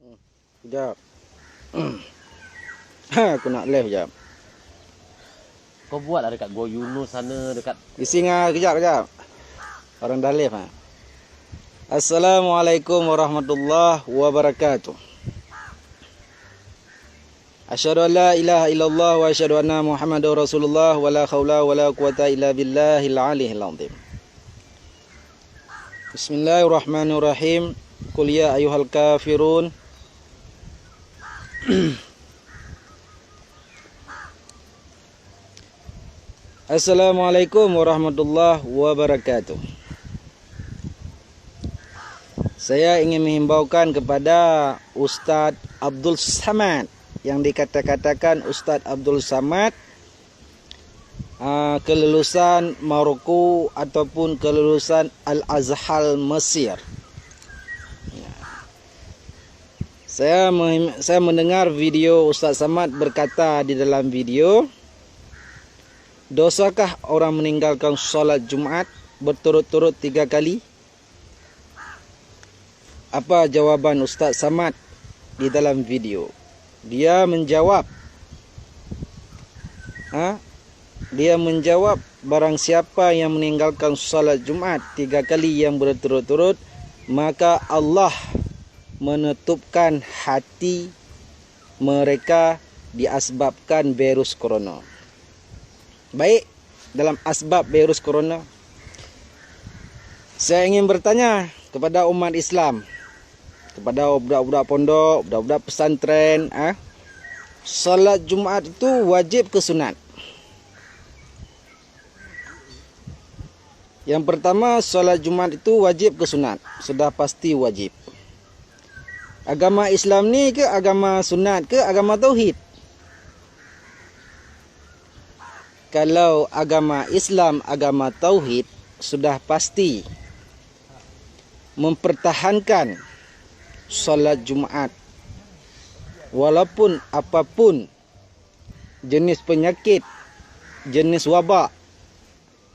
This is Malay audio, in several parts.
Sekejap. Aku nak live sekejap. Kau buat lah dekat Gua Yunus sana, dekat Bising ah, kejap. Orang dah live ah. Assalamualaikum warahmatullahi wabarakatuh. Asyhadu an la ilaha illallah wa asyhadu anna Muhammadar Rasulullah wa la haula wa la quwata illa billahil aliyil azim. Bismillahirrahmanirrahim. Qul ya ayyuhal kafirun. Assalamualaikum warahmatullahi wabarakatuh. Saya ingin menghimbaukan kepada Ustaz Abdul Samad yang dikatakan Ustaz Abdul Samad kelulusan Maroko ataupun kelulusan Al-Azhar Mesir. Saya mendengar video Ustaz Samad berkata di dalam video, dosakah orang meninggalkan solat Jumat berturut-turut 3 kali? Apa jawaban Ustaz Samad di dalam video? Dia menjawab, barang siapa yang meninggalkan solat Jumat 3 kali yang berturut-turut, maka Allah menutupkan hati mereka diasbabkan virus corona. Baik, dalam asbab virus corona, saya ingin bertanya kepada umat Islam, kepada budak-budak pondok, budak-budak pesantren, salat Jumaat itu wajib ke sunat? Yang pertama, salat Jumaat itu wajib ke sunat, sudah pasti wajib. Agama Islam ni ke agama sunat ke agama tauhid? Kalau agama Islam, agama tauhid, sudah pasti mempertahankan solat Jumaat. Walaupun apapun jenis penyakit, jenis wabak,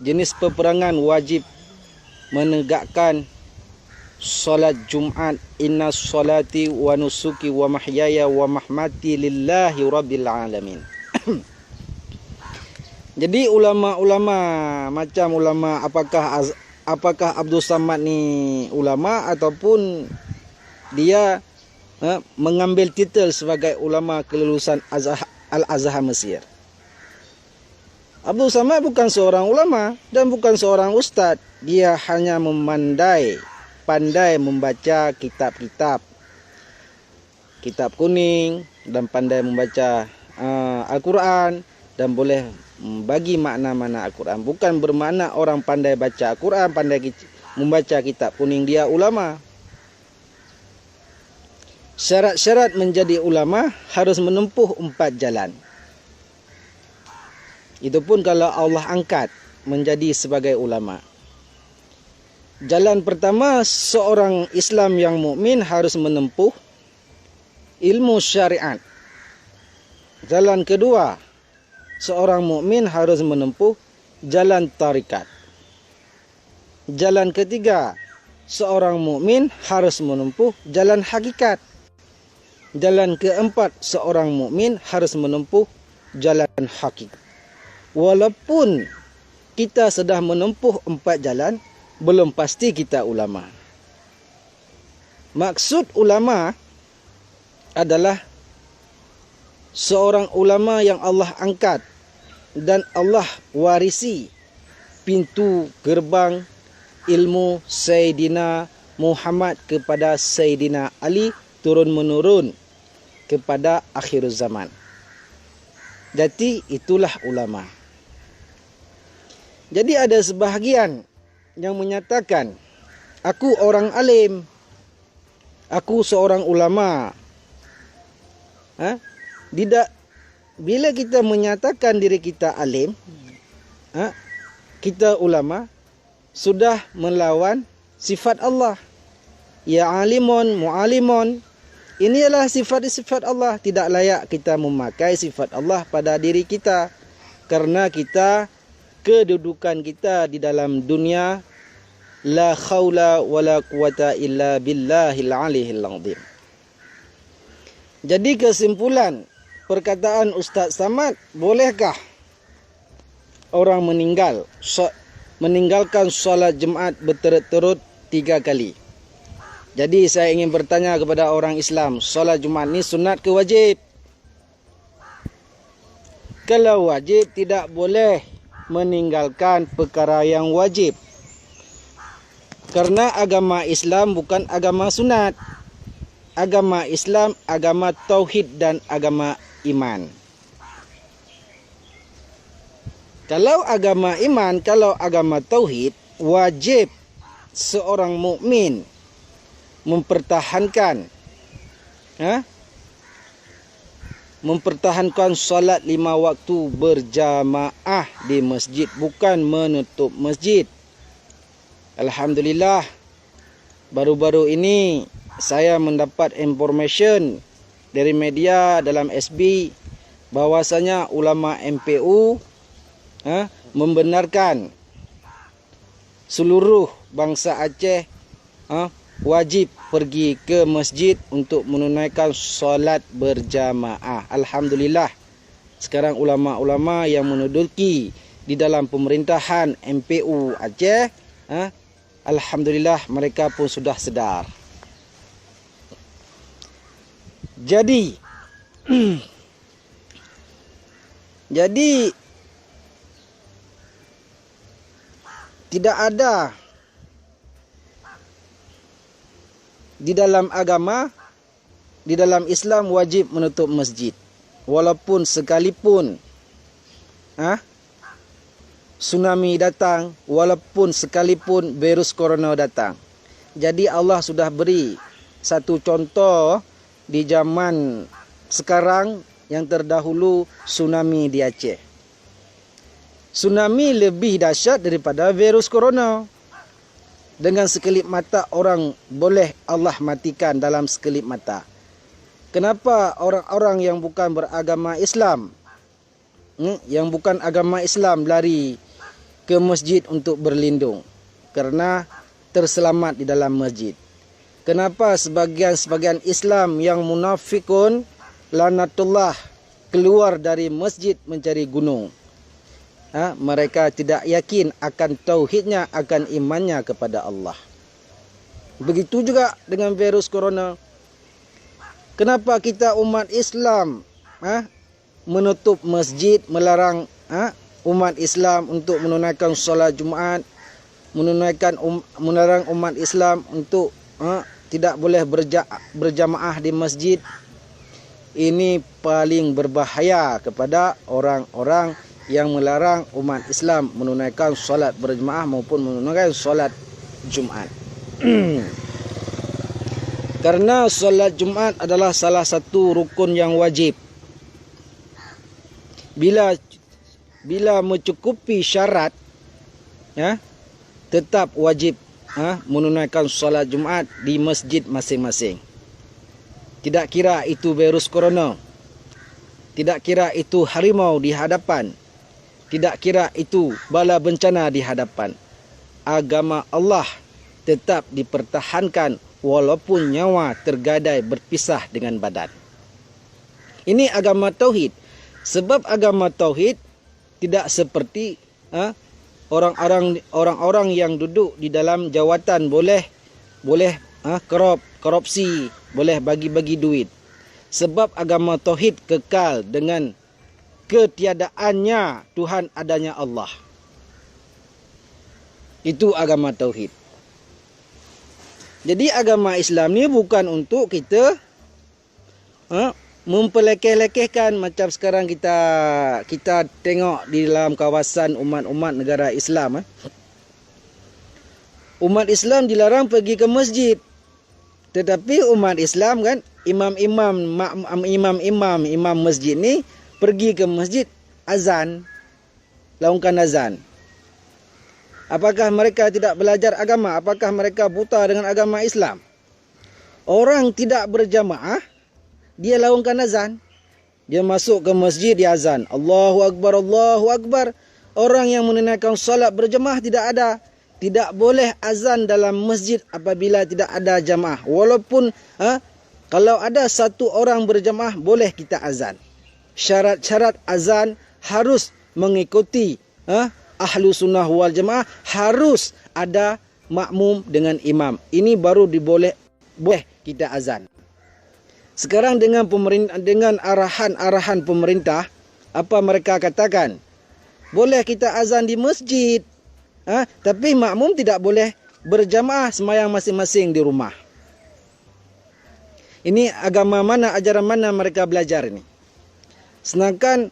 jenis peperangan, wajib menegakkan solat Jumaat. Inna solati wa nusuki wa mahyaya wa mahmati lillahi rabbil alamin. Jadi ulama-ulama macam ulama, apakah Abdul Samad ni ulama ataupun dia mengambil titel sebagai ulama kelulusan Al-Azhar Mesir? Abdul Samad bukan seorang ulama dan bukan seorang ustaz. Dia hanya pandai membaca kitab-kitab kuning, dan pandai membaca Al-Quran, dan boleh bagi makna-makna Al-Quran. Bukan bermakna orang pandai baca Al-Quran, pandai membaca kitab kuning, dia ulama. Syarat-syarat menjadi ulama harus menempuh 4 jalan. Itu pun kalau Allah angkat menjadi sebagai ulama. Jalan pertama, seorang Islam yang mukmin harus menempuh ilmu syariat. Jalan kedua, seorang mukmin harus menempuh jalan tarikat. Jalan ketiga, seorang mukmin harus menempuh jalan hakikat. Jalan keempat, seorang mukmin harus menempuh jalan hakikat. Walaupun kita sudah menempuh 4 jalan, belum pasti kita ulama. Maksud ulama adalah seorang ulama yang Allah angkat dan Allah warisi pintu gerbang ilmu Sayyidina Muhammad kepada Sayyidina Ali turun-menurun kepada akhir zaman. Jadi itulah ulama. Jadi ada sebahagian yang menyatakan, aku orang alim, aku seorang ulama. Bila kita menyatakan diri kita alim, kita ulama, sudah melawan sifat Allah. Ya alimun mu'alimun. Ini adalah sifat-sifat Allah. Tidak layak kita memakai sifat Allah pada diri kita, karena kedudukan kita di dalam dunia la khawla wala quwata illa billahil aliyil azim. Jadi kesimpulan perkataan Ustaz Samad, bolehkah orang meninggalkan solat Jumaat berturut-turut 3 kali? Jadi saya ingin bertanya kepada orang Islam, solat Jumaat ni sunat ke wajib? Kalau wajib, tidak boleh meninggalkan perkara yang wajib. Karena agama Islam bukan agama sunat. Agama Islam, agama tauhid dan agama iman. Kalau agama iman, kalau agama tauhid, wajib seorang mukmin mempertahankan solat 5 waktu berjamaah di masjid, bukan menutup masjid. Alhamdulillah, baru-baru ini saya mendapat information dari media dalam SB bahwasanya ulama MPU membenarkan seluruh bangsa Aceh wajib pergi ke masjid untuk menunaikan solat berjamaah. Alhamdulillah, sekarang ulama-ulama yang menduduki di dalam pemerintahan MPU Aceh, alhamdulillah mereka pun sudah sedar. Jadi tidak ada di dalam agama, di dalam Islam wajib menutup masjid. Walaupun sekalipun tsunami datang, walaupun sekalipun virus corona datang. Jadi Allah sudah beri satu contoh di zaman sekarang yang terdahulu, tsunami di Aceh. Tsunami lebih dahsyat daripada virus corona. Dengan sekelip mata orang boleh Allah matikan dalam sekelip mata. Kenapa orang-orang yang bukan beragama Islam, yang bukan agama Islam lari ke masjid untuk berlindung? Karena terselamat di dalam masjid. Kenapa sebagian Islam yang munafikun lanatullah keluar dari masjid mencari gunung? Mereka tidak yakin akan tauhidnya, akan imannya kepada Allah. Begitu juga dengan virus corona. Kenapa kita umat Islam menutup masjid, melarang umat Islam untuk menunaikan solat Jumaat, melarang umat Islam untuk tidak boleh berjamaah di masjid? Ini paling berbahaya kepada orang-orang yang melarang umat Islam menunaikan solat berjemaah maupun menunaikan solat Jumaat. Karena solat Jumaat adalah salah satu rukun yang wajib. Bila mencukupi syarat, tetap wajib menunaikan solat Jumaat di masjid masing-masing. Tidak kira itu virus corona, tidak kira itu harimau di hadapan, tidak kira itu bala bencana di hadapan. Agama Allah tetap dipertahankan walaupun nyawa tergadai berpisah dengan badan. Ini agama tauhid. Sebab agama tauhid tidak seperti orang-orang yang duduk di dalam jawatan boleh korupsi, boleh bagi-bagi duit. Sebab agama tauhid kekal dengan ketiadaannya Tuhan, adanya Allah. Itu agama tauhid. Jadi agama Islam ni bukan untuk kita mempelekeh-lekehkan macam sekarang kita tengok di dalam kawasan umat-umat negara Islam. Umat Islam dilarang pergi ke masjid. Tetapi umat Islam kan, imam masjid ni pergi ke masjid azan, laungkan azan. Apakah mereka tidak belajar agama? Apakah mereka buta dengan agama Islam? Orang tidak berjamaah, dia laungkan azan. Dia masuk ke masjid, dia azan. Allahu Akbar, Allahu Akbar. Orang yang menunaikan salat berjamaah tidak ada. Tidak boleh azan dalam masjid apabila tidak ada jamaah. Walaupun Kalau ada satu orang berjamaah, boleh kita azan. Syarat-syarat azan harus mengikuti ahlu sunnah wal jamaah, harus ada makmum dengan imam. Ini baru boleh kita azan. Sekarang dengan arahan pemerintah, apa mereka katakan? Boleh kita azan di masjid, tapi makmum tidak boleh berjamaah, sembahyang masing-masing di rumah. Ini agama mana, ajaran mana mereka belajar ini? Sedangkan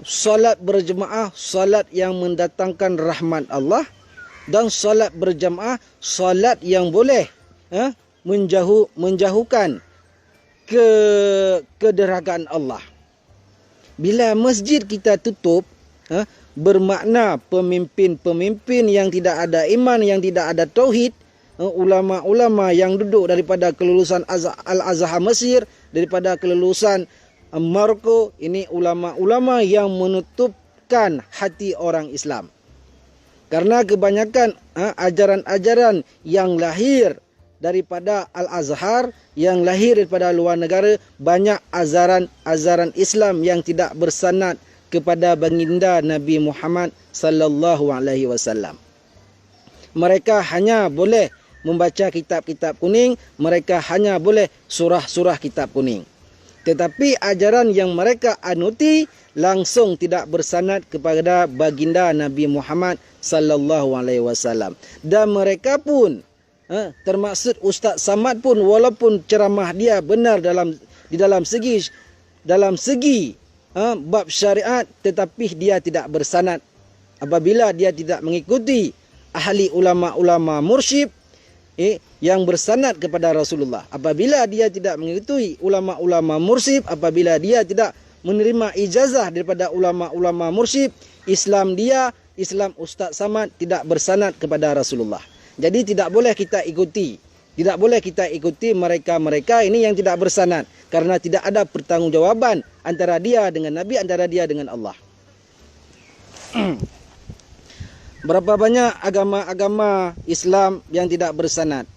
solat berjemaah, solat yang mendatangkan rahmat Allah, dan solat berjemaah, solat yang boleh menjauhkan kederhakaan Allah. Bila masjid kita tutup, bermakna pemimpin-pemimpin yang tidak ada iman, yang tidak ada tauhid, ulama-ulama yang duduk daripada kelulusan Al-Azhar Mesir, daripada kelulusan Maroko, ini ulama-ulama yang menutupkan hati orang Islam. Karena kebanyakan ajaran-ajaran yang lahir daripada Al-Azhar, yang lahir daripada luar negara, banyak ajaran Islam yang tidak bersanad kepada baginda Nabi Muhammad sallallahu alaihi wasallam. Mereka hanya boleh membaca kitab-kitab kuning, mereka hanya boleh surah-surah kitab kuning. Tetapi ajaran yang mereka anuti langsung tidak bersanad kepada baginda Nabi Muhammad sallallahu alaihi wasallam. Dan mereka pun termaksud Ustaz Samad pun, walaupun ceramah dia benar di dalam segi bab syariat, tetapi dia tidak bersanad apabila dia tidak mengikuti ahli ulama-ulama mursyid yang bersanad kepada Rasulullah. Apabila dia tidak mengikuti ulama-ulama mursyid, apabila dia tidak menerima ijazah daripada ulama-ulama mursyid, Islam Ustaz Samad tidak bersanad kepada Rasulullah. Jadi tidak boleh kita ikuti. Tidak boleh kita ikuti mereka-mereka ini yang tidak bersanad. Karena tidak ada pertanggungjawaban antara dia dengan Nabi, antara dia dengan Allah. Berapa banyak agama-agama Islam yang tidak bersanad?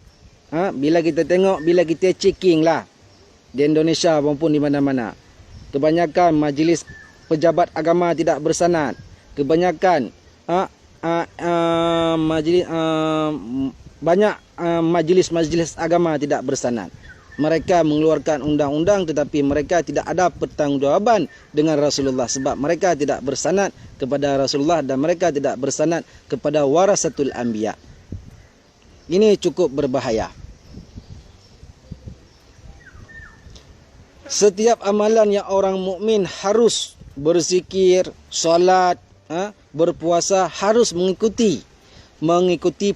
Bila kita tengok, bila kita checking lah di Indonesia maupun di mana-mana, kebanyakan majlis pejabat agama tidak bersanad. Kebanyakan banyak majlis-majlis agama tidak bersanad. Mereka mengeluarkan undang-undang tetapi mereka tidak ada pertanggungjawaban dengan Rasulullah, sebab mereka tidak bersanad kepada Rasulullah dan mereka tidak bersanad kepada warasatul anbiya. Ini cukup berbahaya. Setiap amalan yang orang mukmin harus berzikir, solat, berpuasa, harus mengikuti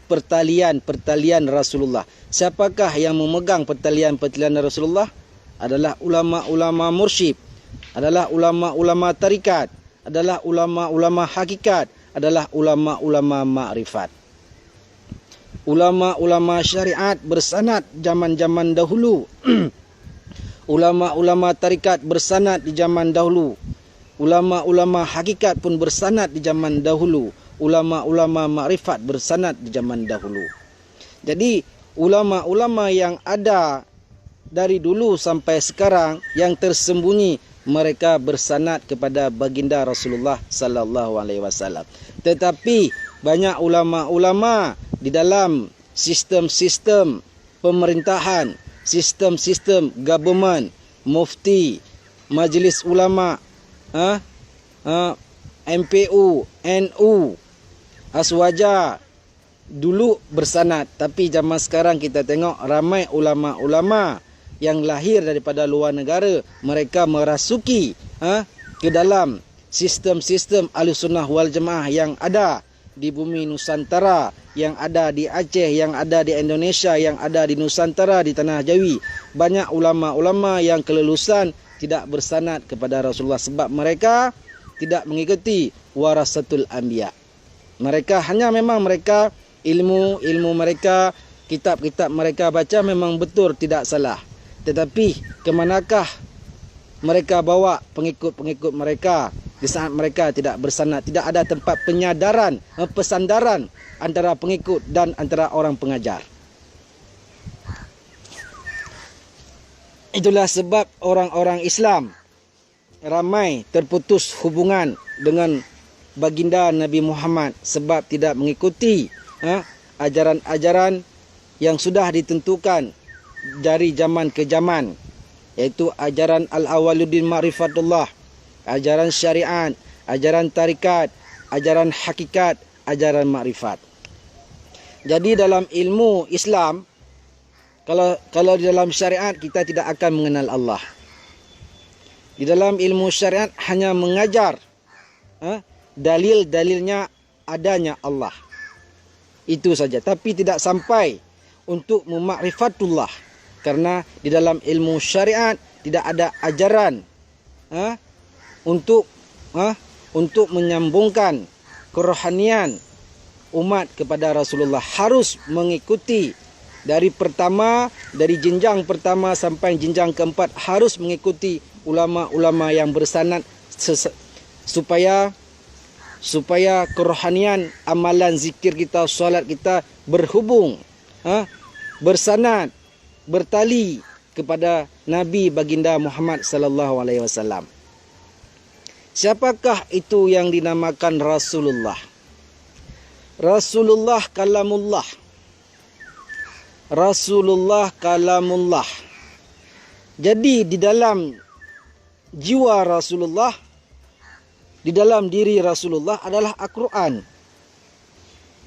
pertalian Rasulullah. Siapakah yang memegang pertalian Rasulullah? Adalah ulama-ulama mursyid, adalah ulama-ulama tarikat, adalah ulama-ulama hakikat, adalah ulama-ulama ma'rifat. Ulama-ulama syariat bersanad zaman-zaman dahulu. Ulama-ulama tarikat bersanad di zaman dahulu. Ulama-ulama hakikat pun bersanad di zaman dahulu. Ulama-ulama makrifat bersanad di zaman dahulu. Jadi ulama-ulama yang ada dari dulu sampai sekarang yang tersembunyi, mereka bersanad kepada baginda Rasulullah sallallahu alaihi wasallam. Tetapi banyak ulama-ulama di dalam sistem-sistem pemerintahan, sistem-sistem government, mufti, majlis ulama, MPU, NU, Aswaja dulu bersanad, tapi zaman sekarang kita tengok ramai ulama-ulama yang lahir daripada luar negara, mereka merasuki ke dalam sistem-sistem Ahlussunnah wal Jamaah yang ada di bumi Nusantara, yang ada di Aceh, yang ada di Indonesia, yang ada di Nusantara, di Tanah Jawi. Banyak ulama-ulama yang kelulusan tidak bersanad kepada Rasulullah sebab mereka tidak mengikuti warasatul anbiya. Mereka hanya memang mereka ilmu mereka, kitab-kitab mereka baca memang betul, tidak salah. Tetapi kemanakah mereka bawa pengikut-pengikut mereka di saat mereka tidak bersanad, tidak ada tempat penyadaran, pesandaran antara pengikut dan antara orang pengajar. Itulah sebab orang-orang Islam ramai terputus hubungan dengan baginda Nabi Muhammad sebab tidak mengikuti ajaran-ajaran yang sudah ditentukan dari zaman ke zaman, iaitu ajaran Al-Awaluddin Ma'rifatullah, ajaran syariat, ajaran tarikat, ajaran hakikat, ajaran makrifat. Jadi dalam ilmu Islam, kalau di dalam syariat kita tidak akan mengenal Allah. Di dalam ilmu syariat hanya mengajar dalil-dalilnya adanya Allah. Itu saja, tapi tidak sampai untuk memakrifatullah. Karena di dalam ilmu syariat tidak ada ajaran untuk menyambungkan kerohanian umat kepada Rasulullah. Harus mengikuti dari jenjang pertama sampai jenjang keempat, harus mengikuti ulama-ulama yang bersanad supaya kerohanian amalan zikir kita, solat kita berhubung, bersanad, bertali kepada Nabi baginda Muhammad sallallahu alaihi wasallam. Siapakah itu yang dinamakan Rasulullah? Rasulullah kalamullah. Rasulullah kalamullah. Jadi di dalam jiwa Rasulullah, di dalam diri Rasulullah adalah Al-Quran.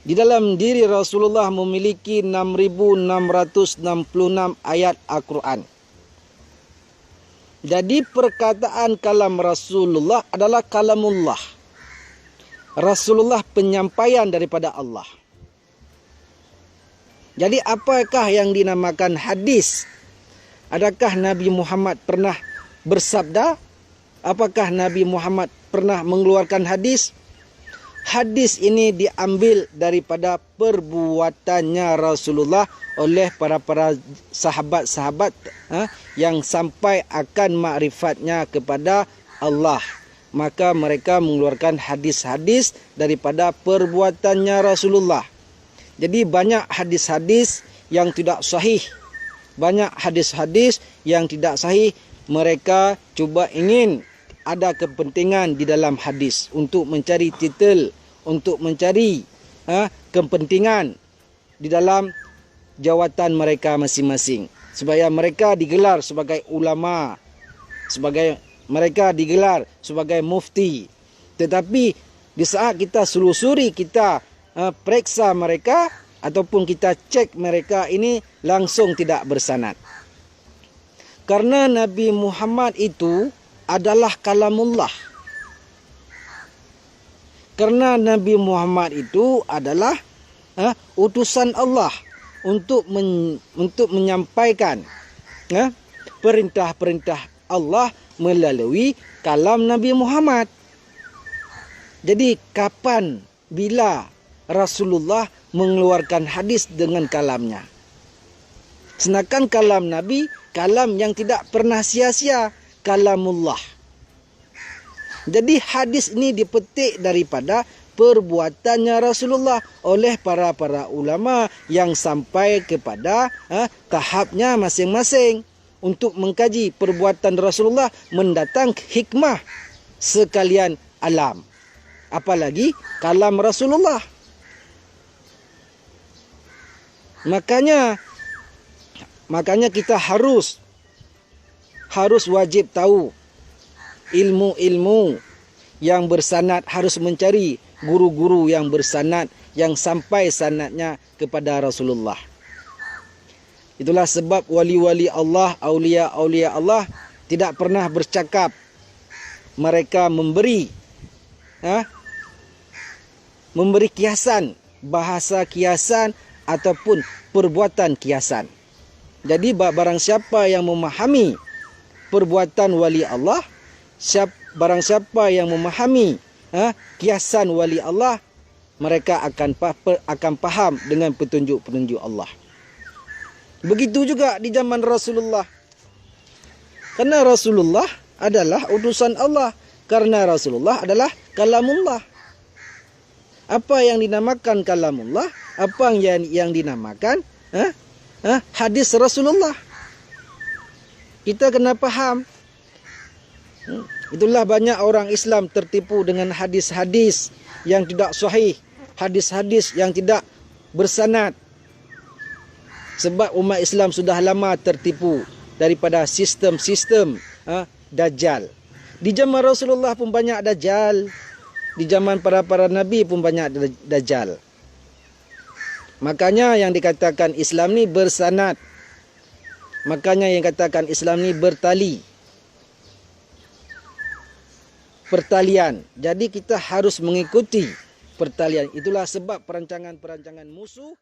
Di dalam diri Rasulullah memiliki 6.666 ayat Al-Quran. Jadi perkataan kalam Rasulullah adalah kalamullah. Rasulullah penyampaian daripada Allah. Jadi apakah yang dinamakan hadis? Adakah Nabi Muhammad pernah bersabda? Apakah Nabi Muhammad pernah mengeluarkan hadis? Hadis ini diambil daripada perbuatannya Rasulullah oleh para sahabat-sahabat yang sampai akan makrifatnya kepada Allah. Maka mereka mengeluarkan hadis-hadis daripada perbuatannya Rasulullah. Jadi banyak hadis-hadis yang tidak sahih. Banyak hadis-hadis yang tidak sahih. Mereka cuba ingin ada kepentingan di dalam hadis untuk mencari titel, untuk mencari kepentingan di dalam jawatan mereka masing-masing, supaya mereka digelar sebagai ulama, mereka digelar sebagai mufti. Tetapi di saat kita selusuri, kita periksa mereka ataupun kita cek mereka ini langsung tidak bersanad. Karena Nabi Muhammad itu adalah kalamullah. Karena Nabi Muhammad itu adalah utusan Allah untuk menyampaikan perintah-perintah Allah melalui kalam Nabi Muhammad. Jadi kapan, bila Rasulullah mengeluarkan hadis dengan kalamnya? Sedangkan kalam Nabi, kalam yang tidak pernah sia-sia, kalamullah. Jadi hadis ini dipetik daripada perbuatannya Rasulullah oleh para ulama yang sampai kepada tahapnya masing-masing untuk mengkaji perbuatan Rasulullah, mendatang hikmah sekalian alam. Apalagi kalam Rasulullah. Makanya kita harus wajib tahu ilmu-ilmu yang bersanad, harus mencari guru-guru yang bersanad, yang sampai sanadnya kepada Rasulullah. Itulah sebab wali-wali Allah, aulia-aulia Allah tidak pernah bercakap. Mereka memberi kiasan, bahasa kiasan ataupun perbuatan kiasan. Jadi barang siapa yang memahami perbuatan wali Allah, barang siapa yang memahami kiasan wali Allah, mereka akan paham dengan petunjuk-petunjuk Allah. Begitu juga di zaman Rasulullah. Karena Rasulullah adalah utusan Allah. Karena Rasulullah adalah kalamullah. Apa yang dinamakan kalamullah? Apa yang dinamakan hadis Rasulullah? Kita kena faham. Itulah banyak orang Islam tertipu dengan hadis-hadis yang tidak sahih, hadis-hadis yang tidak bersanad. Sebab umat Islam sudah lama tertipu daripada sistem-sistem Dajjal. Di zaman Rasulullah pun banyak Dajjal. Di zaman para Nabi pun banyak Dajjal. Makanya yang dikatakan Islam ni bersanad. Makanya yang katakan Islam ni bertali. Pertalian. Jadi kita harus mengikuti pertalian. Itulah sebab perancangan-perancangan musuh